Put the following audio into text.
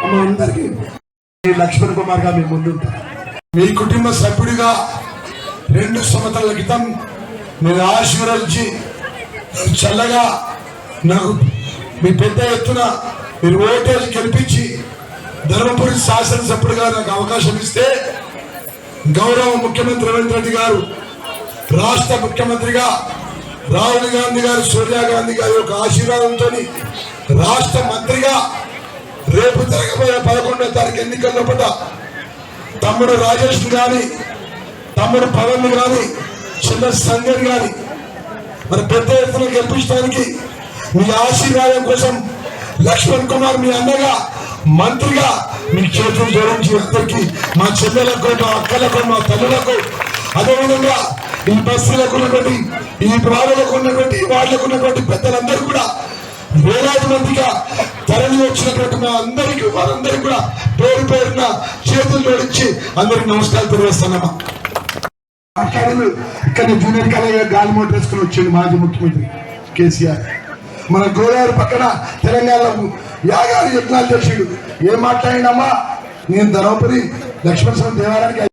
అమ్మ అందరికీ లక్ష్మణ్ కుమార్ గా మీ ముందు మీ కుటుంబ సభ్యుడిగా 2 సంవత్సరాల క్రితం నేను ఆశీర్వదించి చల్లగా నాకు మీ పెద్ద ఎత్తున మీరు ఓటేసి గెలిపించి ధర్మపురి శాసనసభ్యుడిగా నాకు అవకాశం ఇస్తే గౌరవ ముఖ్యమంత్రి రేవంత్ రెడ్డి గారు రాష్ట్ర ముఖ్యమంత్రిగా రాహుల్ గాంధీ గారు సోనియా గాంధీ గారి యొక్క ఆశీర్వాదంతో రాష్ట్ర మంత్రిగా రేపు జరగబోయే 11వ తారీఖు ఎన్నికల్లో పడ్డ తమ్ముడు రాజేష్ గాని తమ్ముడు పవన్ గాని చిన్న సంజయ్ గాని మరి పెద్ద ఎత్తున గెలిపించడానికి మీ ఆశీర్వాదం కోసం లక్ష్మణ్ కుమార్ మీ అన్నగా మంత్రిగా మీ చేతులు జోడించి అందరికీ మా చెల్లెలకు మా అక్కలకు మా తల్లులకు అదేవిధంగా ఈ బస్సులకు ఉన్నటువంటి ఈ వాళ్లకు ఉన్నటువంటి వాళ్లకు ఉన్నటువంటి పెద్దలందరూ కూడా వేలాది మందిగా తరలి వచ్చినటువంటి మా అందరికీ వారందరికీ కూడా పేరు పేరున చేతులు జోడించి అందరికి నమస్కారం తెలియజేస్తున్నామా. మాట్లాడదు ఇక్కడ జూనియర్ కాలేజ్ గాలి మోటార్ వేసుకుని వచ్చింది మాజీ ముఖ్యమంత్రి కేసీఆర్. మన గోదావరి పక్కన తెలంగాణలో యాగాలు యజ్ఞాలు చేసిండు. ఏం మాట్లాడినమ్మా నేను ధర్మపురి లక్ష్మణ స్వామి దేవాలయానికి